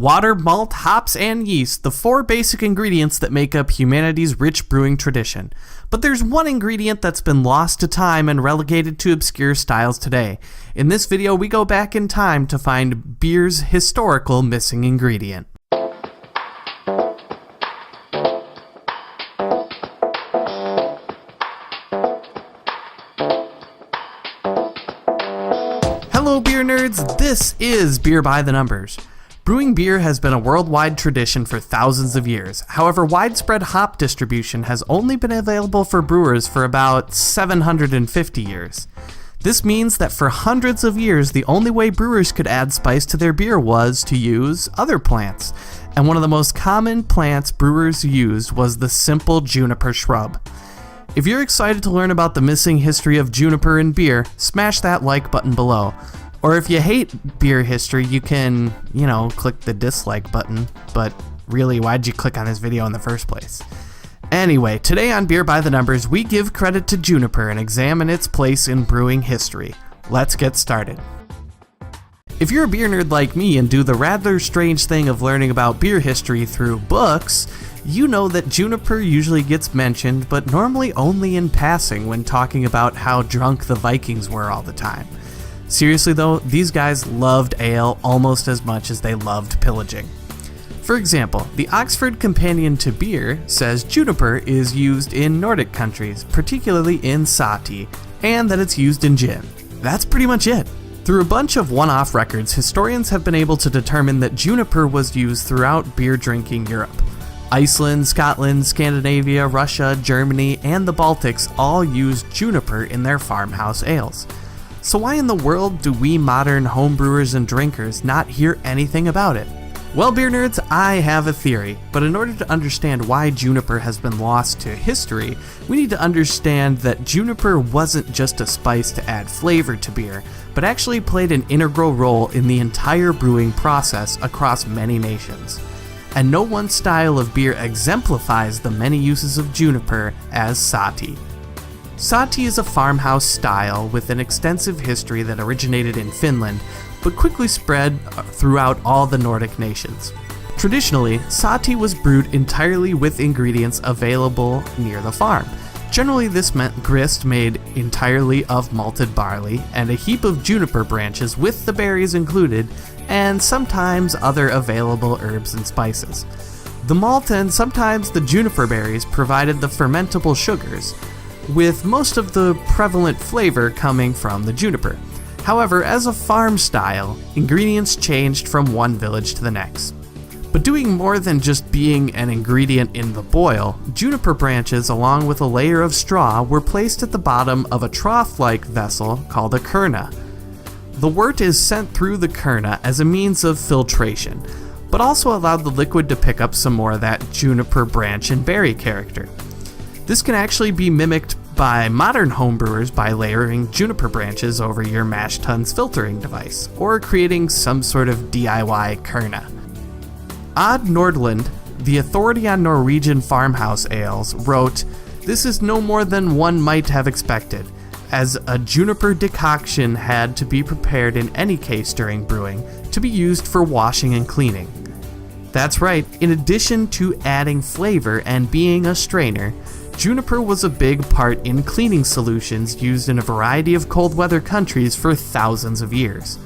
Water, malt, hops, and yeast, the four basic ingredients that make up humanity's rich brewing tradition. But there's one ingredient that's been lost to time and relegated to obscure styles today. In this video, we go back in time to find beer's historical missing ingredient. Hello beer nerds, this is Beer by the Numbers. Brewing beer has been a worldwide tradition for thousands of years. However, widespread hop distribution has only been available for brewers for about 750 years. This means that for hundreds of years, the only way brewers could add spice to their beer was to use other plants. And one of the most common plants brewers used was the simple juniper shrub. If you're excited to learn about the missing history of juniper in beer, smash that like button below. Or if you hate beer history, you can, click the dislike button, but really, why'd you click on this video in the first place? Anyway, today on Beer by the Numbers, we give credit to juniper and examine its place in brewing history. Let's get started. If you're a beer nerd like me and do the rather strange thing of learning about beer history through books, you know that juniper usually gets mentioned, but normally only in passing when talking about how drunk the Vikings were all the time. Seriously though, these guys loved ale almost as much as they loved pillaging. For example, the Oxford Companion to Beer says juniper is used in Nordic countries, particularly in sahti, and that it's used in gin. That's pretty much it. Through a bunch of one-off records, historians have been able to determine that juniper was used throughout beer drinking Europe. Iceland, Scotland, Scandinavia, Russia, Germany, and the Baltics all used juniper in their farmhouse ales. So why in the world do we modern homebrewers and drinkers not hear anything about it? Well, beer nerds, I have a theory, but in order to understand why juniper has been lost to history, we need to understand that juniper wasn't just a spice to add flavor to beer, but actually played an integral role in the entire brewing process across many nations. And no one style of beer exemplifies the many uses of juniper as sahti. Sahti is a farmhouse style with an extensive history that originated in Finland, but quickly spread throughout all the Nordic nations. Traditionally, sahti was brewed entirely with ingredients available near the farm. Generally, this meant grist made entirely of malted barley and a heap of juniper branches with the berries included, and sometimes other available herbs and spices. The malt and sometimes the juniper berries provided the fermentable sugars, with most of the prevalent flavor coming from the juniper. However, as a farm style, ingredients changed from one village to the next. But doing more than just being an ingredient in the boil, juniper branches along with a layer of straw were placed at the bottom of a trough-like vessel called a kurna. The wort is sent through the kurna as a means of filtration, but also allowed the liquid to pick up some more of that juniper branch and berry character. This can actually be mimicked by modern homebrewers by layering juniper branches over your mash tuns filtering device, or creating some sort of DIY kurna. Odd Nordland, the authority on Norwegian farmhouse ales, wrote, "This is no more than one might have expected, as a juniper decoction had to be prepared in any case during brewing, to be used for washing and cleaning." That's right, in addition to adding flavor and being a strainer, juniper was a big part in cleaning solutions used in a variety of cold weather countries for thousands of years.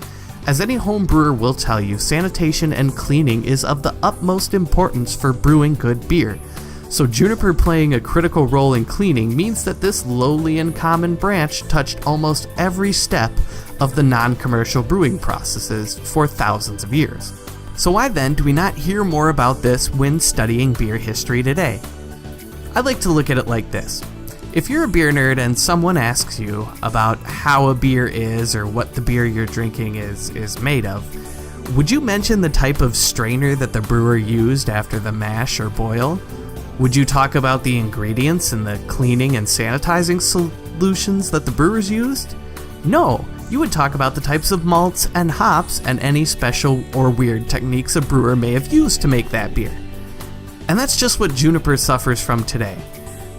As any home brewer will tell you, sanitation and cleaning is of the utmost importance for brewing good beer. So juniper playing a critical role in cleaning means that this lowly and common branch touched almost every step of the non-commercial brewing processes for thousands of years. So why then do we not hear more about this when studying beer history today? I'd like to look at it like this. If you're a beer nerd and someone asks you about how a beer is or what the beer you're drinking is made of, would you mention the type of strainer that the brewer used after the mash or boil? Would you talk about the ingredients and the cleaning and sanitizing solutions that the brewers used? No, you would talk about the types of malts and hops and any special or weird techniques a brewer may have used to make that beer. And that's just what juniper suffers from today.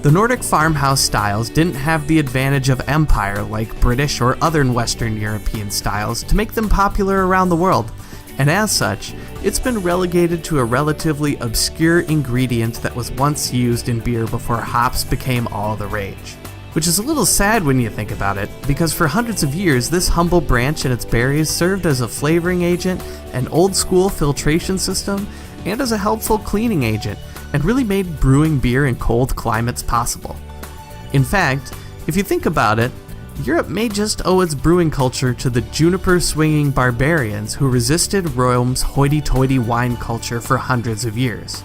The Nordic farmhouse styles didn't have the advantage of empire like British or other Western European styles to make them popular around the world, and as such, it's been relegated to a relatively obscure ingredient that was once used in beer before hops became all the rage. Which is a little sad when you think about it, because for hundreds of years this humble branch and its berries served as a flavoring agent, an old-school filtration system, and as a helpful cleaning agent, and really made brewing beer in cold climates possible. In fact, if you think about it, Europe may just owe its brewing culture to the juniper-swinging barbarians who resisted Rome's hoity-toity wine culture for hundreds of years.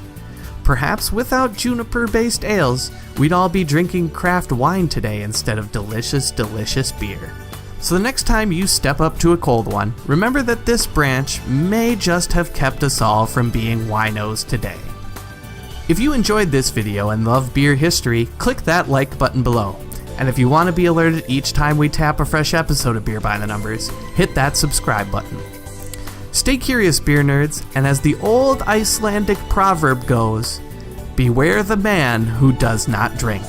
Perhaps without juniper-based ales, we'd all be drinking craft wine today instead of delicious, delicious beer. So the next time you step up to a cold one, remember that this branch may just have kept us all from being winos today. If you enjoyed this video and love beer history, click that like button below. And if you want to be alerted each time we tap a fresh episode of Beer by the Numbers, hit that subscribe button. Stay curious, beer nerds, and as the old Icelandic proverb goes, beware the man who does not drink.